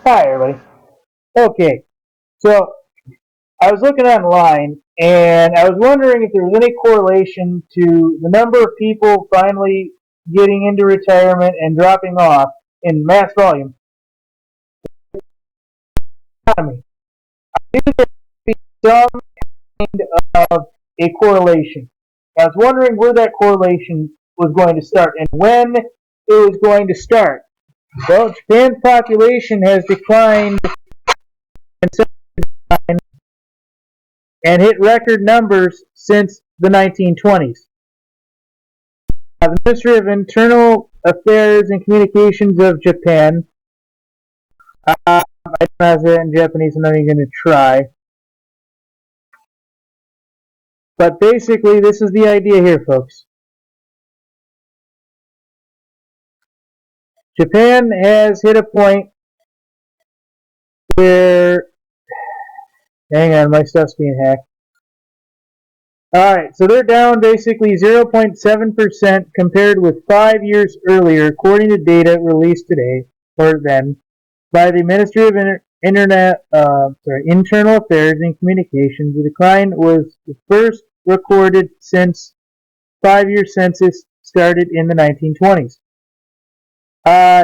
Hi, everybody. Okay, so I was looking online and I was wondering if there was any correlation to the number of people finally getting into retirement and dropping off in mass volume economy. I knew there would be some kind of a correlation. I was wondering where that correlation was going to start and when it was going to start. Well, Japan's population has declined and hit record numbers since the 1920s. The Ministry of Internal Affairs and Communications of Japan. I don't have that in Japanese, I'm not even going to try. But basically, this is the idea here, folks. Japan has hit a point where... Hang on, my stuff's being hacked. Alright, so they're down basically 0.7% compared with 5 years earlier, according to data released today, or then, by the Ministry of Internal Affairs and Communications. The decline was the first recorded since 5-year census started in the 1920s.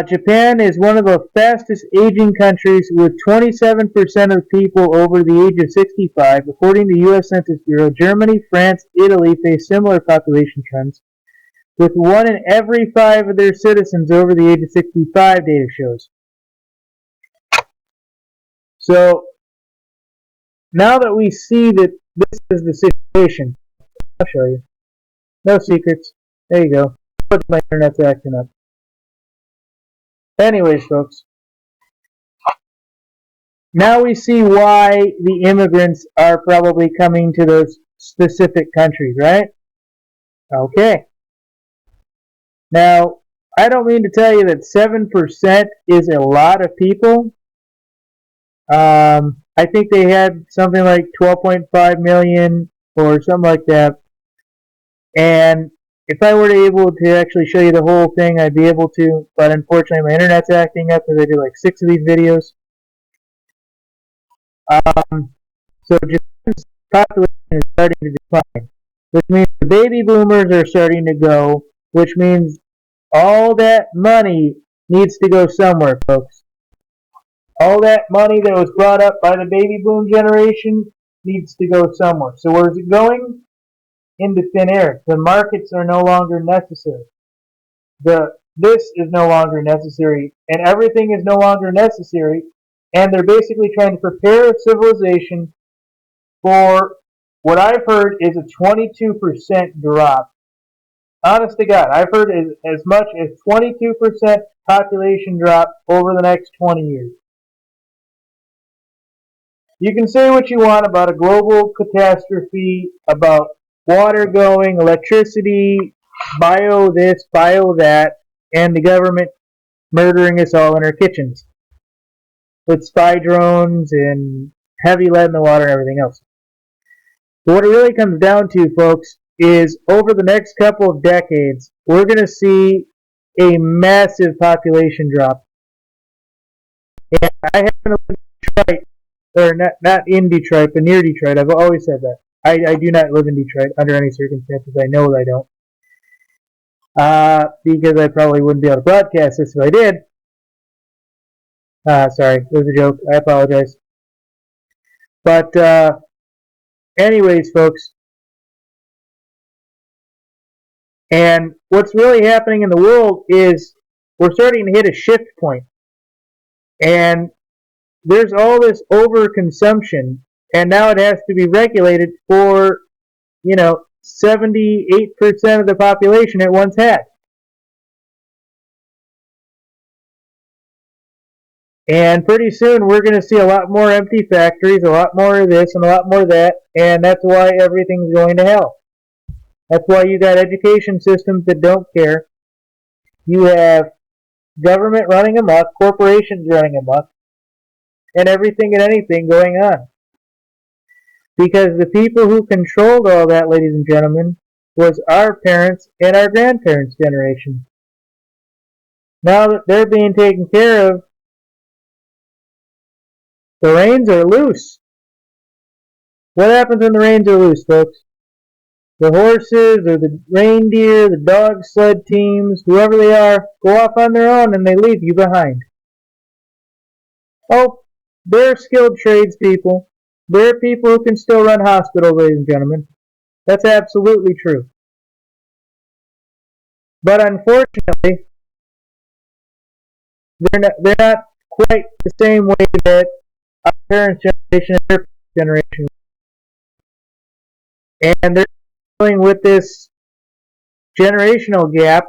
Japan is one of the fastest aging countries with 27% of people over the age of 65. According to the U.S. Census Bureau, Germany, France, Italy face similar population trends, with 1 in every 5 of their citizens over the age of 65, data shows. So, now that we see that this is the situation, I'll show you. No secrets. There you go. My internet's acting up. Anyways, folks, now we see why the immigrants are probably coming to those specific countries, right? Okay. Now, I don't mean to tell you that 7% is a lot of people. I think they had something like 12.5 million or something like that. And if I were to able to actually show you the whole thing, I'd be able to, but unfortunately my internet's acting up because I do like 6 of these videos. So Japan's population is starting to decline, which means the baby boomers are starting to go, which means all that money needs to go somewhere, folks. All that money that was brought up by the baby boom generation needs to go somewhere. So where is it going? Into thin air. The markets are no longer necessary. This is no longer necessary, and everything is no longer necessary, and they're basically trying to prepare a civilization for what I've heard is a 22% drop. Honest to God, I've heard as much as 22% population drop over the next 20 years. You can say what you want about a global catastrophe, about water going, electricity, bio this, bio that, and the government murdering us all in our kitchens with spy drones and heavy lead in the water and everything else. But what it really comes down to, folks, is over the next couple of decades, we're going to see a massive population drop. And I happen to live in Detroit, or not in Detroit, but near Detroit. I've always said that. I do not live in Detroit under any circumstances. I know I don't. Because I probably wouldn't be able to broadcast this if I did. Sorry, it was a joke. I apologize. But, anyways, folks. And what's really happening in the world is we're starting to hit a shift point. And there's all this overconsumption, and now it has to be regulated for, 78% of the population it once had. And pretty soon we're going to see a lot more empty factories, a lot more of this and a lot more of that, and that's why everything's going to hell. That's why you got education systems that don't care. You have government running amok, corporations running amok, and everything and anything going on. Because the people who controlled all that, ladies and gentlemen, was our parents and our grandparents' generation. Now that they're being taken care of, The reins are loose. What happens when the reins are loose, folks? The horses or the reindeer, the dog sled teams, whoever they are, go off on their own and they leave you behind. Oh, there are skilled tradespeople. There are people who can still run hospitals, ladies and gentlemen. That's absolutely true. But unfortunately, they're not quite the same way that our parents' generation and their generation. And they're dealing with this generational gap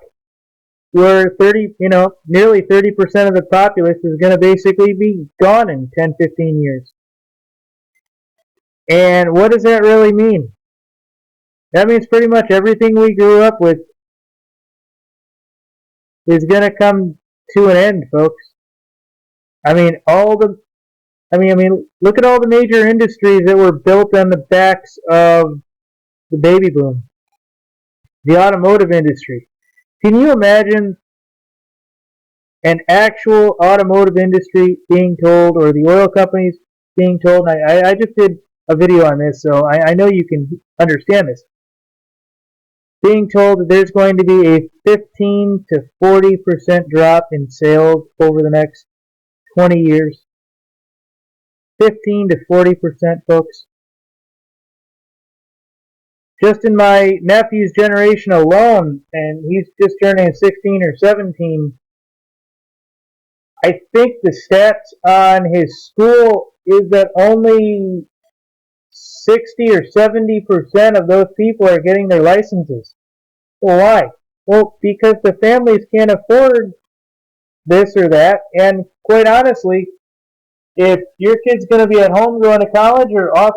where nearly 30% of the populace is going to basically be gone in 10, 15 years. And what does that really mean? That means pretty much everything we grew up with is going to come to an end, folks. I mean, look at all the major industries that were built on the backs of the baby boom. The automotive industry. Can you imagine an actual automotive industry being told, or the oil companies being told? I just did a video on this, so I know you can understand this. Being told that there's going to be a 15 to 40% drop in sales over the next 20 years. 15 to 40%, folks. Just in my nephew's generation alone, and he's just turning 16 or 17, I think the stats on his school is that only 60 or 70% of those people are getting their licenses. Well, why? Well, because the families can't afford this or that, and quite honestly, if your kid's going to be at home going to college or off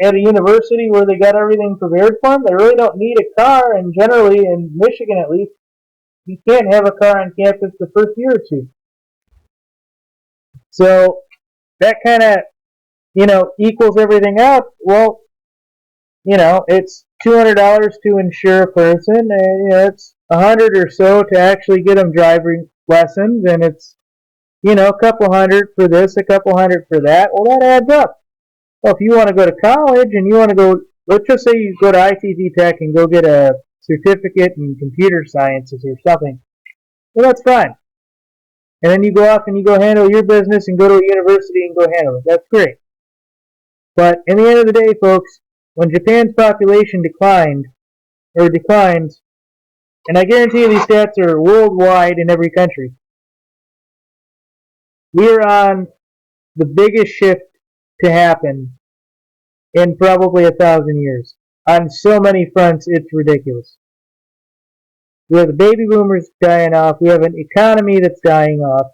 at a university where they got everything prepared for them, they really don't need a car, and generally, in Michigan at least, you can't have a car on campus the first year or two. So that kind of, equals everything out. Well, it's $200 to insure a person, and it's $100 or so to actually get them driving lessons, and it's a couple hundred for this, a couple hundred for that. Well, that adds up. Well, if you want to go to college and you want to go, let's just say you go to ITT Tech and go get a certificate in computer sciences or something. Well, that's fine. And then you go off and you go handle your business and go to a university and go handle it. That's great. But in the end of the day, folks, when Japan's population declines, and I guarantee you these stats are worldwide in every country, we are on the biggest shift to happen in probably 1,000 years. On so many fronts, it's ridiculous. We have the baby boomers dying off. We have an economy that's dying off.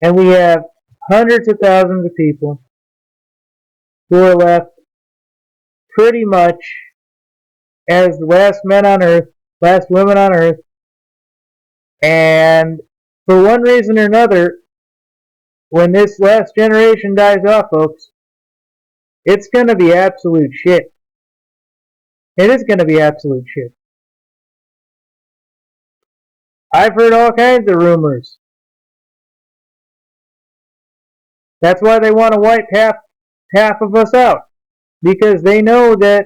And we have hundreds of thousands of people who are left pretty much as the last men on earth, last women on earth. And for one reason or another, when this last generation dies off, folks, it's going to be absolute shit. It is going to be absolute shit. I've heard all kinds of rumors. That's why they want to wipe half of us out. Because they know that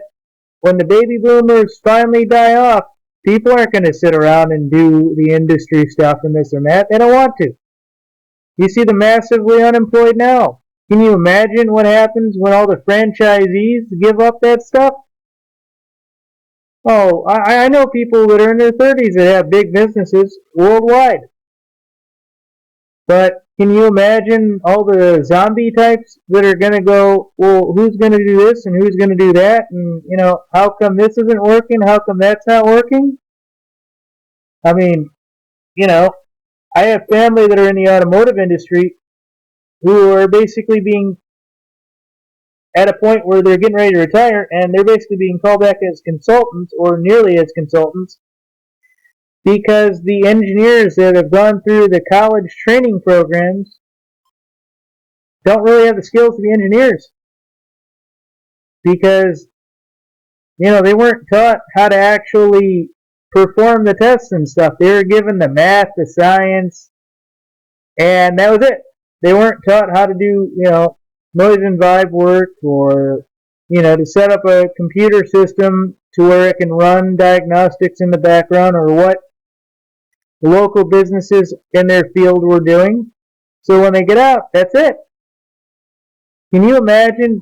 when the baby boomers finally die off, people aren't going to sit around and do the industry stuff and this and that. They don't want to. You see the massively unemployed now. Can you imagine what happens when all the franchisees give up that stuff? Oh, I know people that are in their 30s that have big businesses worldwide. But can you imagine all the zombie types that are going to go, well, who's going to do this and who's going to do that? And, how come this isn't working? How come that's not working? I mean, I have family that are in the automotive industry who are basically being at a point where they're getting ready to retire, and they're basically being called back as consultants, or nearly as consultants, because the engineers that have gone through the college training programs don't really have the skills to be engineers. Because, they weren't taught how to actually perform the tests and stuff. They were given the math, the science, and that was it. They weren't taught how to do, noise and vibe work, or, to set up a computer system to where it can run diagnostics in the background, or what the local businesses in their field were doing. So when they get out, that's it. Can you imagine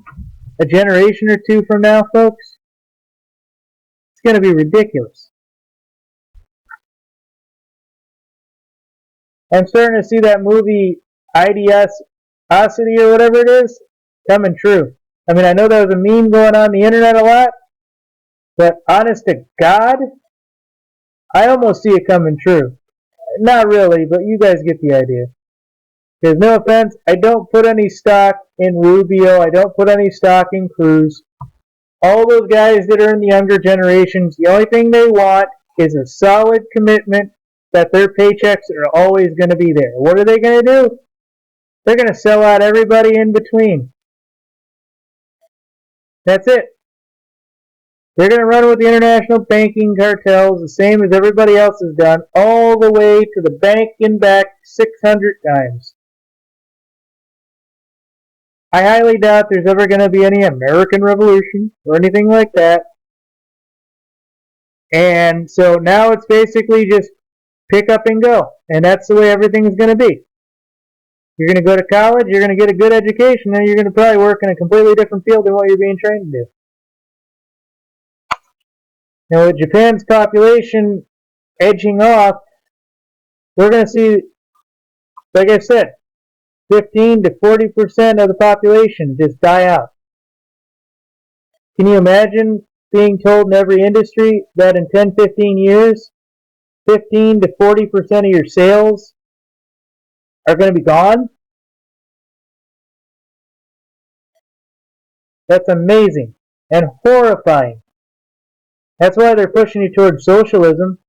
a generation or two from now, folks? It's going to be ridiculous. I'm starting to see that movie Idiocity or whatever it is coming true. I mean, I know there was a meme going on the internet a lot, but honest to God, I almost see it coming true. Not really, but you guys get the idea. Because no offense, I don't put any stock in Rubio. I don't put any stock in Cruz. All those guys that are in the younger generations, the only thing they want is a solid commitment that their paychecks are always going to be there. What are they going to do? They're going to sell out everybody in between. That's it. They're going to run with the international banking cartels the same as everybody else has done, all the way to the bank and back 600 times. I highly doubt there's ever going to be any American Revolution or anything like that. And so now it's basically just pick up and go. And that's the way everything is going to be. You're going to go to college, you're going to get a good education, and you're going to probably work in a completely different field than what you're being trained to do. Now, with Japan's population edging off, we're going to see, like I said, 15 to 40% of the population just die out. Can you imagine being told in every industry that in 10, 15 years, 15 to 40% of your sales are going to be gone? That's amazing and horrifying. That's why they're pushing you towards socialism.